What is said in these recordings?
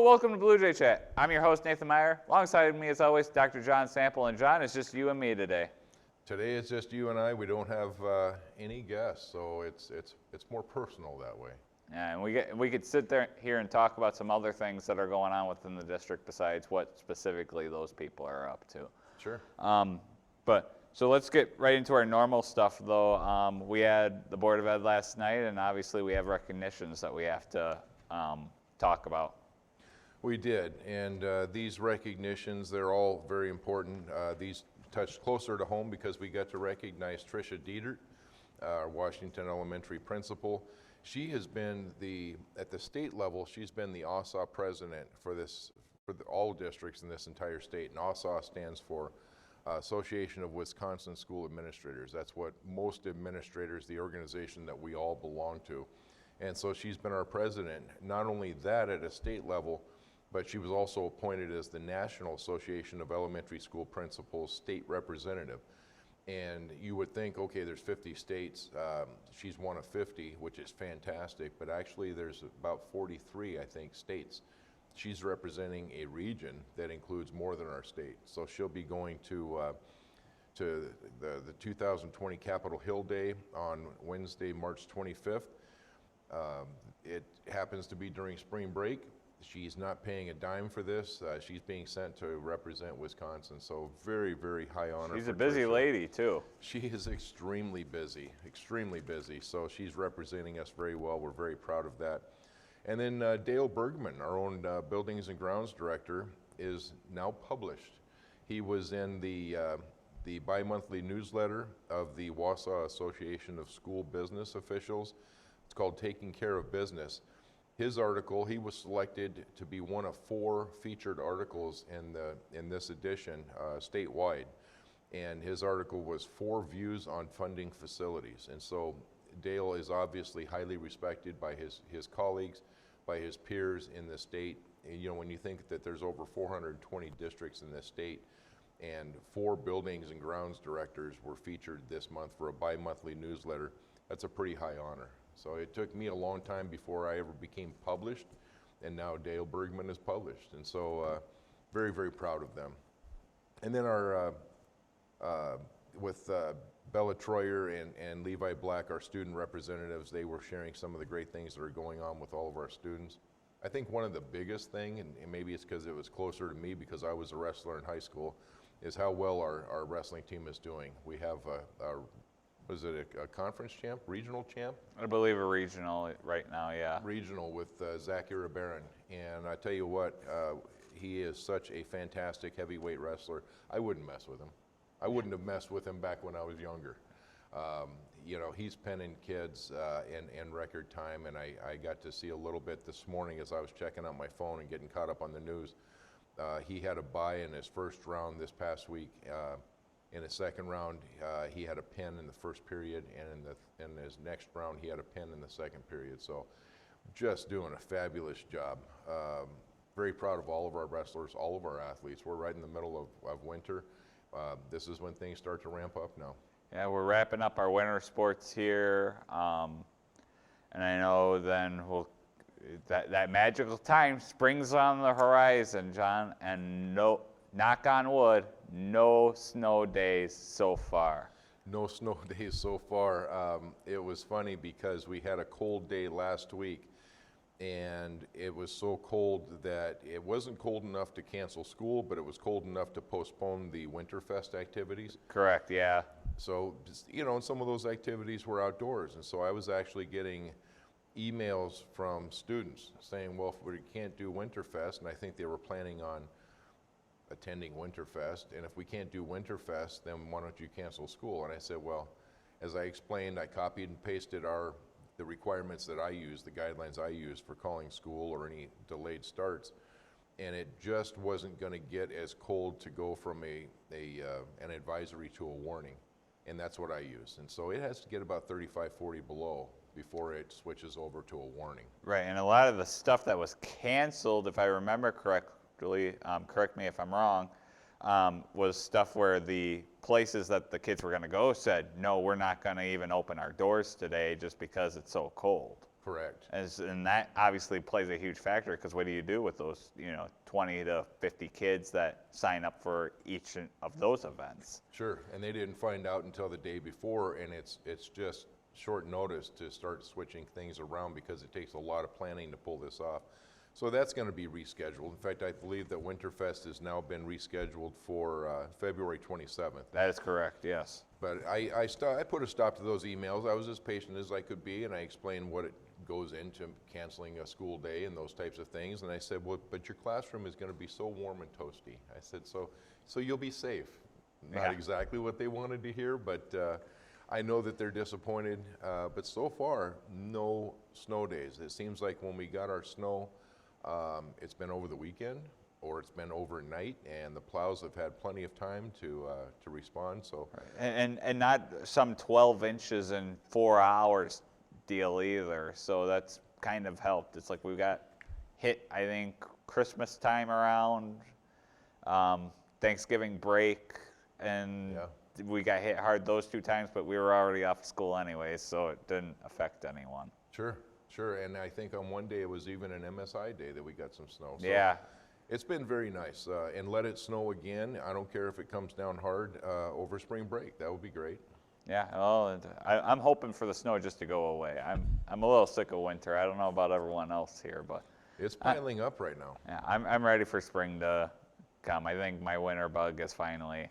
welcome to Bluejay Chat. I'm your host, Nathan Meyer. Alongside me, as always, Dr. John Sample. And John, it's just you and me today. Today it's just you and I. We don't have any guests, so it's more personal that way. Yeah, and we could sit here and talk about some other things that are going on within the district besides what specifically those people are up to. Sure. So let's get right into our normal stuff, though. We had the Board of Ed last night, and obviously we have recognitions that we have to talk about. We did, and these recognitions, they're all very important. These touched closer to home because we got to recognize Tricia Dietert, our Washington Elementary principal. She has been at the state level, she's been the AWSA president for all districts in this entire state, and AWSA stands for Association of Wisconsin School Administrators. That's what most administrators, the organization that we all belong to. And so she's been our president. Not only that at a state level, but she was also appointed as the National Association of Elementary School Principals state representative. And you would think, okay, there's 50 states. She's one of 50, which is fantastic, but actually there's about 43, I think, states. She's representing a region that includes more than our state. So she'll be going to the 2020 Capitol Hill Day on Wednesday, March 25th. It happens to be during spring break. She's not paying a dime for this. She's being sent to represent Wisconsin, so very, very high honor. She's a busy lady, too. She is extremely busy, so she's representing us very well. We're very proud of that. And then Dale Bergman, our own Buildings and Grounds Director, is now published. He was in the bi-monthly newsletter of the Wausau Association of School Business Officials. It's called Taking Care of Business. His article, he was selected to be one of 4 featured articles in this edition statewide. And his article was 4 views on funding facilities. And so Dale is obviously highly respected by his colleagues, by his peers in the state. And, you know, when you think that there's over 420 districts in this state and 4 buildings and grounds directors were featured this month for a bi-monthly newsletter, that's a pretty high honor. So it took me a long time before I ever became published, and now Dale Bergman is published. And so very, very proud of them. And then with Bella Troyer and Levi Black, our student representatives, they were sharing some of the great things that are going on with all of our students. I think one of the biggest thing, and maybe it's because it was closer to me because I was a wrestler in high school, is how well our wrestling team is doing. We have was it a conference champ, regional champ? I believe a regional right now, yeah. Regional with Zach Irabaran. And I tell you what, he is such a fantastic heavyweight wrestler. I wouldn't mess with him. I wouldn't have messed with him back when I was younger. You know, he's penning kids in record time, and I got to see a little bit this morning as I was checking out my phone and getting caught up on the news. He had a bye in his first round this past week. In his second round, he had a pin in the first period, and in his next round, he had a pin in the second period. So just doing a fabulous job. Very proud of all of our wrestlers, all of our athletes. We're right in the middle of winter. This is when things start to ramp up now. Yeah, we're wrapping up our winter sports here, and I know then that magical time, spring's on the horizon, John, and no, knock on wood, no snow days so far. No snow days so far. It was funny because we had a cold day last week, and it was so cold that it wasn't cold enough to cancel school, but it was cold enough to postpone the Winterfest activities. Correct, yeah. So, you know, some of those activities were outdoors, and so I was actually getting emails from students saying, well, if we can't do Winterfest, and I think they were planning on attending Winterfest, and if we can't do Winterfest, then why don't you cancel school? And I said, well, as I explained, I copied and pasted the requirements that I use, the guidelines I use for calling school or any delayed starts, and it just wasn't going to get as cold to go from an advisory to a warning, and that's what I use. And so it has to get about 35, 40 below before it switches over to a warning. Right, and a lot of the stuff that was canceled, if I remember correctly, correct me if I'm wrong, was stuff where the places that the kids were going to go said, no, we're not going to even open our doors today just because it's so cold. Correct. And that obviously plays a huge factor, because what do you do with those, 20 to 50 kids that sign up for each of those events? Sure, and they didn't find out until the day before, and it's just short notice to start switching things around because it takes a lot of planning to pull this off. So that's going to be rescheduled. In fact, I believe that Winterfest has now been rescheduled for February 27th. That is correct, yes. But I put a stop to those emails. I was as patient as I could be, and I explained what it goes into canceling a school day and those types of things. And I said, well, but your classroom is going to be so warm and toasty. I said, so you'll be safe. Not Yeah. exactly what they wanted to hear, but I know that they're disappointed. But so far, no snow days. It seems like when we got our snow, it's been over the weekend or it's been overnight, and the plows have had plenty of time to respond. So, And not some 12 inches in 4 hours deal either. So that's kind of helped. It's like we got hit, I think, Christmas time around, Thanksgiving break, and Yeah. we got hit hard those 2 times, but we were already off school anyways, so it didn't affect anyone. Sure. And I think on one day it was even an MSI day that we got some snow. So Yeah. it's been very nice. And let it snow again. I don't care if it comes down hard over spring break. That would be great. Yeah, well, I'm hoping for the snow just to go away. I'm a little sick of winter. I don't know about everyone else here, but It's piling up right now. yeah, I'm ready for spring to come. I think my winter bug is finally,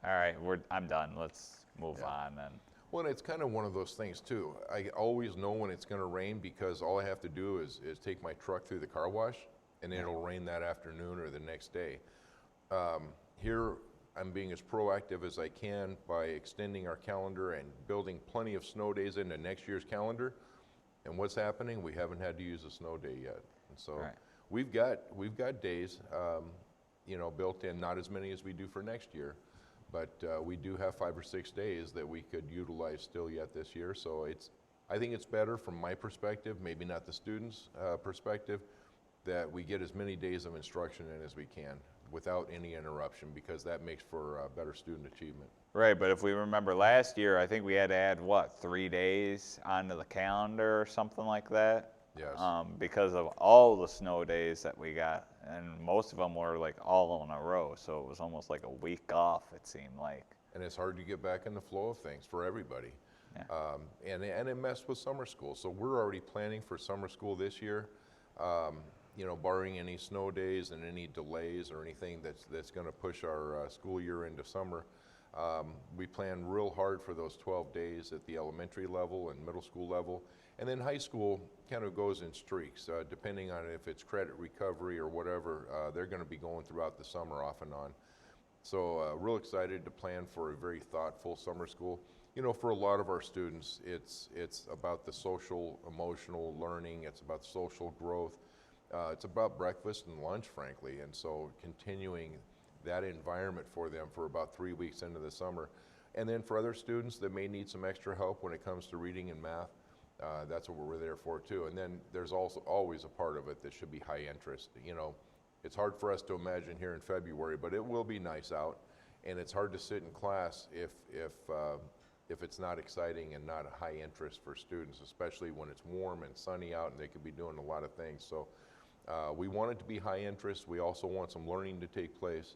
all right, I'm done. Let's move on. And Well, it's kind of one of those things too. I always know when it's going to rain because all I have to do is take my truck through the car wash, and it'll rain that afternoon or the next day. Here, I'm being as proactive as I can by extending our calendar and building plenty of snow days into next year's calendar. And what's happening? We haven't had to use a snow day yet. And so Right. we've got days, built in, not as many as we do for next year. But we do have 5 or 6 days that we could utilize still yet this year. So I think it's better from my perspective, maybe not the students' perspective, that we get as many days of instruction in as we can without any interruption, because that makes for better student achievement. right, but if we remember last year, I think we had to add, 3 days onto the calendar or something like that? Yes. Because of all the snow days that we got, and most of them were like all in a row, so it was almost like a week off, it seemed like. And it's hard to get back in the flow of things for everybody. Yeah. And it messed with summer school. So we're already planning for summer school this year. Barring any snow days and any delays or anything that's going to push our school year into summer. We plan real hard for those 12 days at the elementary level and middle school level. And then high school kind of goes in streaks, depending on if it's credit recovery or whatever. They're going to be going throughout the summer off and on. So real excited to plan for a very thoughtful summer school. For a lot of our students, it's about the social, emotional learning. It's about social growth. It's about breakfast and lunch, frankly. And so continuing that environment for them for about 3 weeks into the summer. And then for other students that may need some extra help when it comes to reading and math, that's what we're there for too. And then there's also always a part of it that should be high interest. It's hard for us to imagine here in February, but it will be nice out. And it's hard to sit in class if it's not exciting and not a high interest for students, especially when it's warm and sunny out and they could be doing a lot of things. So we want it to be high interest. We also want some learning to take place.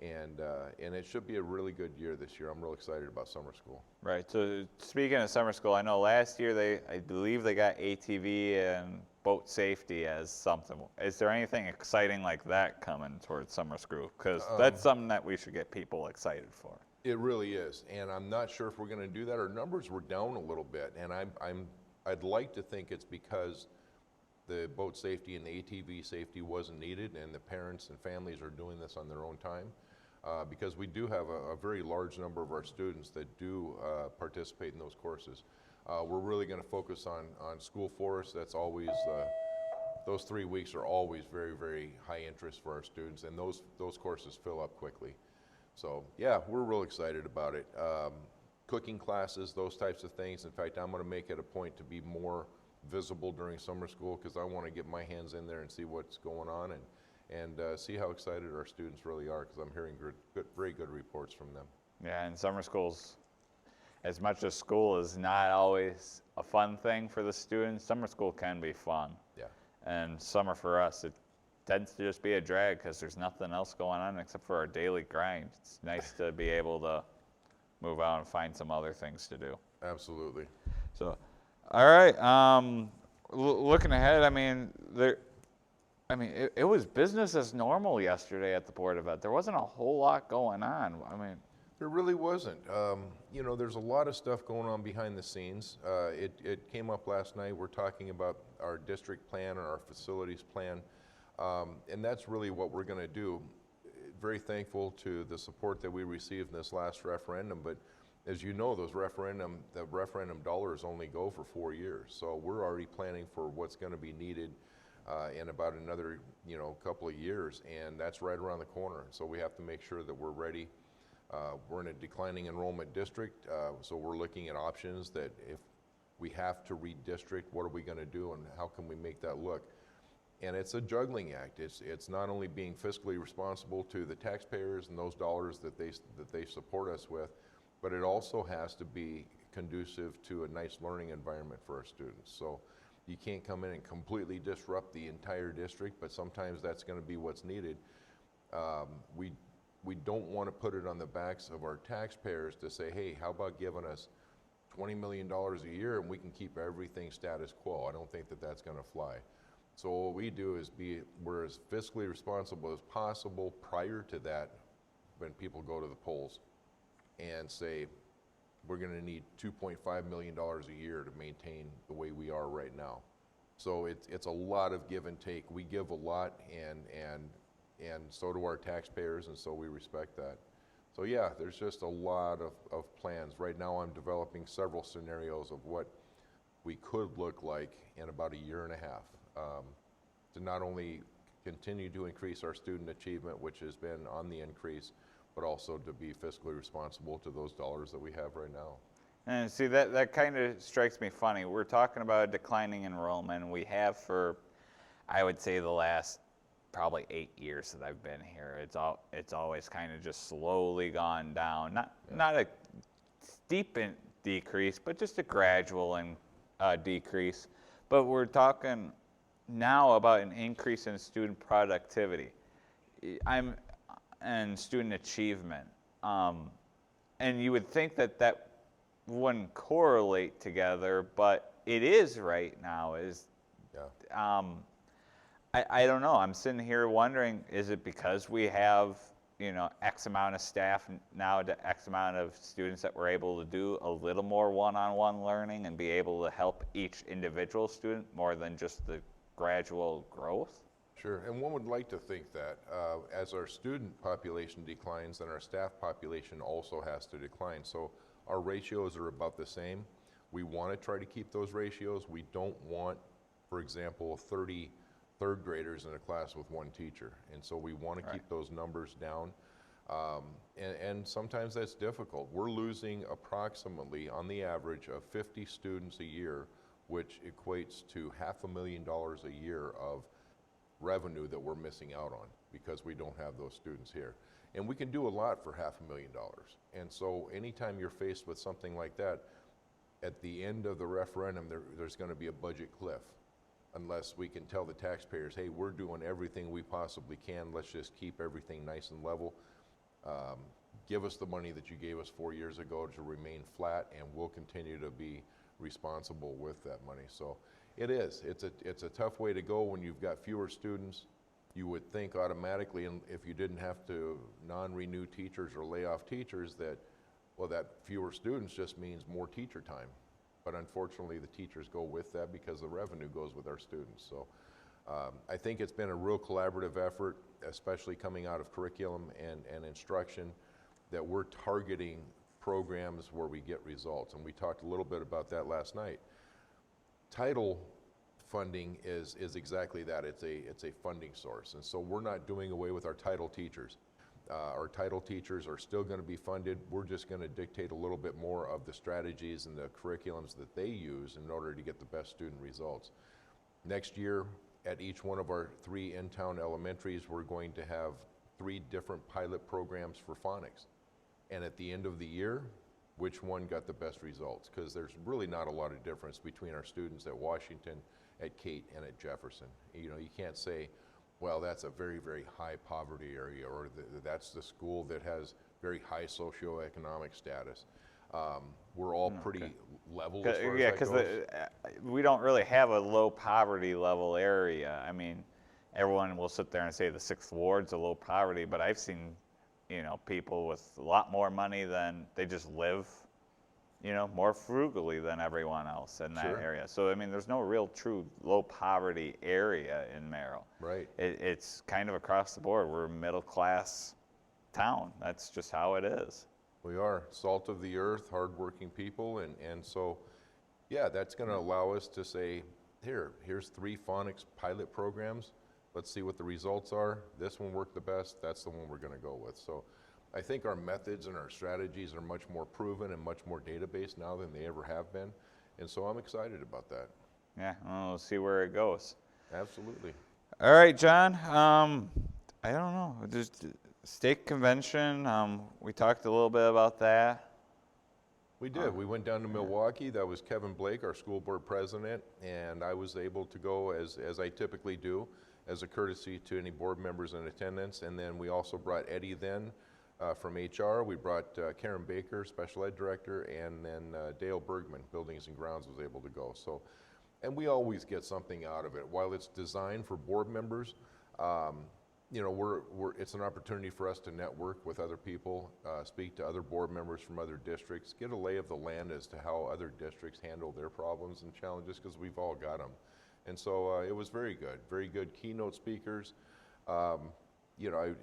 And it should be a really good year this year. I'm real excited about summer school. Right, so speaking of summer school, I know last year I believe they got ATV and boat safety as something. Is there anything exciting like that coming towards summer school? Because that's something that we should get people excited for. It really is, and I'm not sure if we're going to do that. Our numbers were down a little bit, and I'd like to think it's because the boat safety and the ATV safety wasn't needed, and the parents and families are doing this on their own time. Because we do have a very large number of our students that do participate in those courses. We're really going to focus on school forest. That's always, those 3 weeks are always very, very high interest for our students, and those courses fill up quickly. So yeah, we're real excited about it. Cooking classes, those types of things. In fact, I'm going to make it a point to be more visible during summer school because I want to get my hands in there and see what's going on and see how excited our students really are, because I'm hearing very good reports from them. Yeah, and summer schools, as much as school is not always a fun thing for the students, summer school can be fun. Yeah. And summer for us, it tends to just be a drag because there's nothing else going on except for our daily grind. It's nice to be able to move out and find some other things to do. Absolutely. So, all right. Looking ahead, I mean, it was business as normal yesterday at the board event. There wasn't a whole lot going on. I mean, There really wasn't. You know, there's a lot of stuff going on behind the scenes. It came up last night. We're talking about our district plan or our facilities plan, and that's really what we're going to do. Very thankful to the support that we received in this last referendum, but as you know, the referendum dollars only go for 4 years. So we're already planning for what's going to be needed in about another, couple of years, and that's right around the corner. So we have to make sure that we're ready. We're in a declining enrollment district, so we're looking at options that if we have to redistrict, what are we going to do and how can we make that look? And it's a juggling act. It's not only being fiscally responsible to the taxpayers and those dollars that they support us with, but it also has to be conducive to a nice learning environment for our students. So you can't come in and completely disrupt the entire district, but sometimes that's going to be what's needed. We don't want to put it on the backs of our taxpayers to say, hey, how about giving us $20 million a year and we can keep everything status quo? I don't think that that's going to fly. So what we do is we're as fiscally responsible as possible prior to that when people go to the polls and say, we're going to need $2.5 million a year to maintain the way we are right now. So it's a lot of give and take. We give a lot and so do our taxpayers, and so we respect that. So yeah, there's just a lot of plans. Right now I'm developing several scenarios of what we could look like in about a year and a half to not only continue to increase our student achievement, which has been on the increase, but also to be fiscally responsible to those dollars that we have right now. and see, that kind of strikes me funny. We're talking about declining enrollment, and we have for, I would say, the last probably 8 years that I've been here. It's always kind of just slowly gone down. Not a steep decrease, but just a gradual decrease. But we're talking now about an increase in student productivity. And student achievement. And you would think that wouldn't correlate together, but it is right now. I don't know. I'm sitting here wondering, is it because we have, X amount of staff now to X amount of students that we're able to do a little more one-on-one learning and be able to help each individual student more than just the gradual growth? Sure, and one would like to think that as our student population declines, then our staff population also has to decline. So our ratios are about the same. We want to try to keep those ratios. We don't want, for example, 30 third graders in a class with one teacher. And so we want to keep those numbers down. And sometimes that's difficult. We're losing approximately, on the average, of 50 students a year, which equates to $500,000 a year of revenue that we're missing out on because we don't have those students here. And we can do a lot for $500,000. And so anytime you're faced with something like that, at the end of the referendum, there's going to be a budget cliff unless we can tell the taxpayers, hey, we're doing everything we possibly can. Let's just keep everything nice and level. Give us the money that you gave us 4 years ago to remain flat, and we'll continue to be responsible with that money. So it's a tough way to go when you've got fewer students. You would think automatically, and if you didn't have to non-renew teachers or lay off teachers, that fewer students just means more teacher time. But unfortunately, the teachers go with that because the revenue goes with our students. So I think it's been a real collaborative effort, especially coming out of curriculum and instruction, that we're targeting programs where we get results. And we talked a little bit about that last night. Title funding is exactly that. It's a funding source. And so we're not doing away with our title teachers. Our title teachers are still going to be funded. We're just going to dictate a little bit more of the strategies and the curriculums that they use in order to get the best student results. Next year, at each one of our 3 in-town elementaries, we're going to have 3 different pilot programs for phonics. And at the end of the year, which one got the best results, because there's really not a lot of difference between our students at Washington, at Kate, and at Jefferson. You know, you can't say, well, that's a very, very high poverty area, or that's the school that has very high socioeconomic status. We're all pretty level as far Yeah, as that goes. we don't really have a low poverty level area. I mean, everyone will sit there and say the 6th Ward's a low poverty, but I've seen, you know, people with a lot more money than they just live, you know, more frugally than everyone else in that Sure. area. So, I mean, there's no real true low poverty area in Merrill. Right. It's kind of across the board. We're a middle class town. That's just how it is. We are salt of the earth, hardworking people, and so, yeah, that's going to allow us to say, here's 3 phonics pilot programs. Let's see what the results are. This one worked the best. That's the one we're going to go with. So I think our methods and our strategies are much more proven and much more database now than they ever have been. And so I'm excited about that. Yeah, well, we'll see where it goes. Absolutely. All right, John. I don't know. Just state convention. We talked a little bit about that. We did. We went down to Milwaukee. That was Kevin Blake, our school board president, and I was able to go as I typically do, as a courtesy to any board members in attendance. And then we also brought Eddie then from HR. We brought Karen Baker, special ed director, and then Dale Bergman, buildings and grounds, was able to go. So, and we always get something out of it. While it's designed for board members, you know, it's an opportunity for us to network with other people, speak to other board members from other districts, get a lay of the land as to how other districts handle their problems and challenges, because we've all got them. And so it was very good keynote speakers. You know,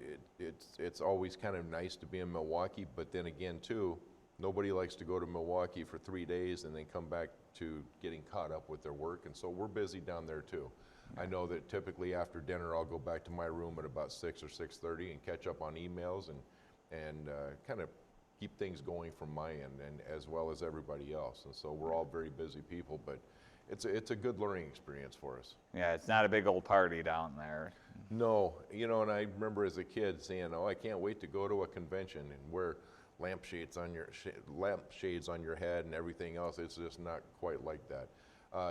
it's always kind of nice to be in Milwaukee, but then again too, nobody likes to go to Milwaukee for 3 days and then come back to getting caught up with their work, and so we're busy down there too. I know that typically after dinner I'll go back to my room at about 6 or 6:30 and catch up on emails and kind of keep things going from my end, and as well as everybody else. And so we're all very busy people, but it's a good learning experience for us. Yeah, it's not a big old party down there. No, you know, and I remember as a kid saying, "Oh, I can't wait to go to a convention and wear lampshades on your head and everything else." It's just not quite like that.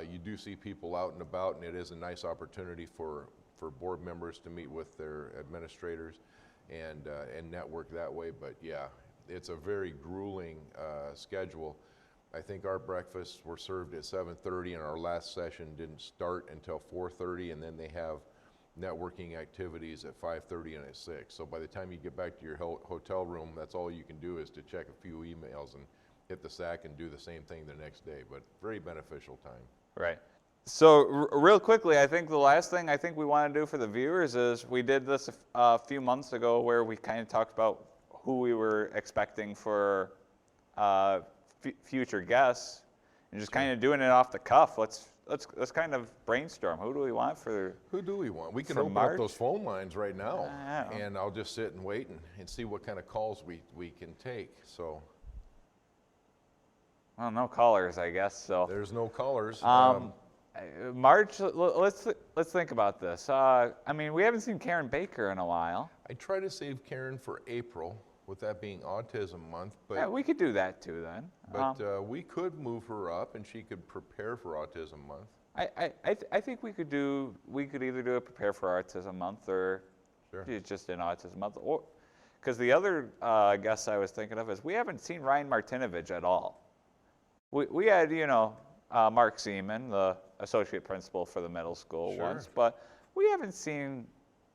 You do see people out and about, and it is a nice opportunity for board members to meet with their administrators and network that way. But yeah, it's a very grueling schedule. I think our breakfasts were served at 7:30, and our last session didn't start until 4:30, and then they have networking activities at 5:30 and at 6. So by the time you get back to your hotel room, that's all you can do is to check a few emails and hit the sack and do the same thing the next day. But very beneficial time. Right. So real quickly, I think the last thing I think we want to do for the viewers is we did this a few months ago where we kind of talked about who we were expecting for future guests, and just kind of doing it off the cuff. Let's kind of brainstorm. Who do we want for? Who do we want? We can For open March? up those phone lines right now, I and I'll just sit and wait and see what kind of calls we can take. So Well, no callers, I guess. So there's no callers. March. Let's think about this. I mean, we haven't seen Karen Baker in a while. I try to save Karen for April, with that being Autism Month, but Yeah, we could do that too then. we could move her up, and she could prepare for Autism Month. I think we could either do a prepare for autism month or Sure. just an autism month, or because the other guess I was thinking of is we haven't seen Ryan Martinovich at all. We had Mark Seaman, the associate principal for the middle school Sure. once, but we haven't seen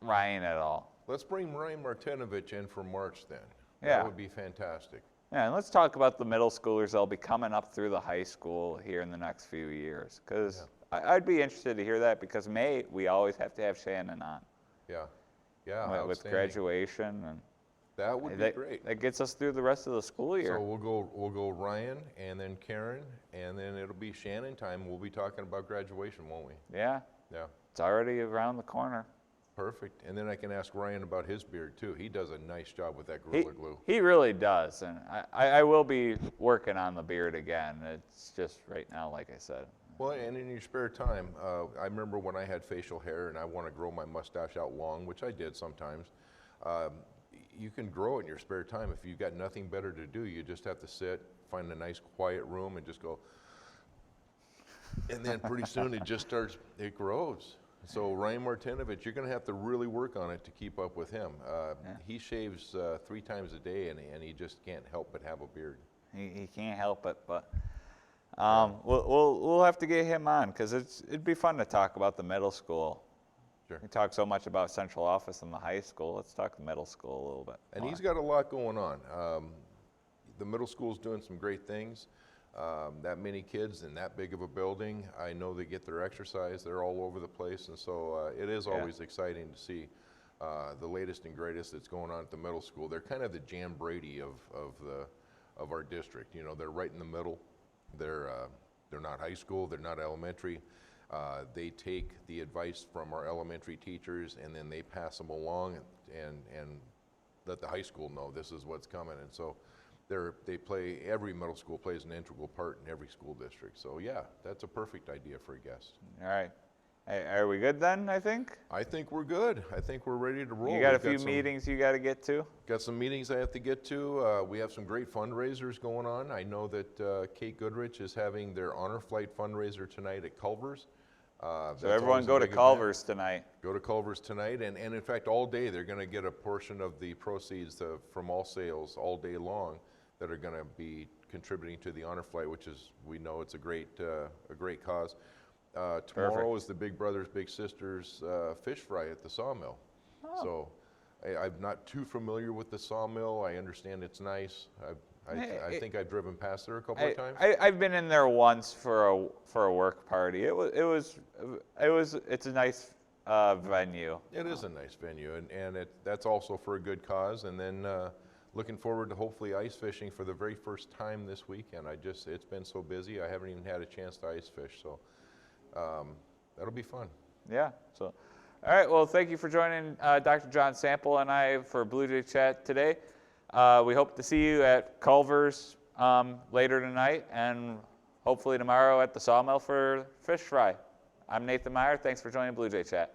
Ryan at all. Let's bring Ryan Martinovich in for March then. Yeah. That would be fantastic. Yeah, and let's talk about the middle schoolers that'll be coming up through the high school here in the next few years, because I'd be interested to hear that, because May we always have to have Shannon on. Yeah. Yeah. With outstanding. graduation, and That would be great. that gets us through the rest of the school year. So we'll go Ryan, and then Karen, and then it'll be Shannon time. We'll be talking about graduation, won't we? Yeah, Yeah. it's already around the corner. Perfect. And then I can ask Ryan about his beard too. He does a nice job with that Gorilla Glue. He really does, and I will be working on the beard again. It's just right now, like I said. Well, and in your spare time, I remember when I had facial hair and I want to grow my mustache out long, which I did sometimes. you can grow it in your spare time. If you've got nothing better to do, you just have to sit, find a nice quiet room and just go. And then pretty soon it grows. So Ryan Martinovich, you're going to have to really work on it to keep up with him. He shaves 3 times a day, and he just can't help but have a beard. He can't help it, but we'll have to get him on because it'd be fun to talk about the middle school. Sure. We talk so much about central office and the high school. Let's talk the middle school a little bit. And he's got a lot going on. The middle school's doing some great things. That many kids in that big of a building, I know they get their exercise. They're all over the place, and so it is always exciting to see the latest and greatest that's going on at the middle school. They're kind of the Jan Brady of our district. You know, they're right in the middle. They're not high school. They're not elementary. They take the advice from our elementary teachers, and then they pass them along and let the high school know this is what's coming. And so every middle school plays an integral part in every school district. So yeah, that's a perfect idea for a guest. All right. Hey, are we good then, I think? I think we're good. I think we're ready to roll. You got a few meetings you got to get to? Got some meetings I have to get to. We have some great fundraisers going on. I know that Kate Goodrich is having their Honor Flight fundraiser tonight at Culver's. So everyone go to Culver's tonight. Go to Culver's tonight, and in fact all day they're going to get a portion of the proceeds from all sales all day long that are going to be contributing to the Honor Flight, which is, we know it's a great cause. Tomorrow is the Big Brothers Big Sisters fish fry at the sawmill. Oh. So I'm not too familiar with the sawmill. I understand it's nice. I think I've driven past there a couple of times. I've been in there once for a work party. It's a nice venue. It is a nice venue, and that's also for a good cause. And then looking forward to hopefully ice fishing for the very first time this weekend. It's been so busy, I haven't even had a chance to ice fish. So that'll be fun. Yeah. So, all right. Well, thank you for joining Dr. John Sample and I for Bluejay Chat today. We hope to see you at Culver's later tonight, and hopefully tomorrow at the sawmill for fish fry. I'm Nathan Meyer. Thanks for joining Bluejay Chat.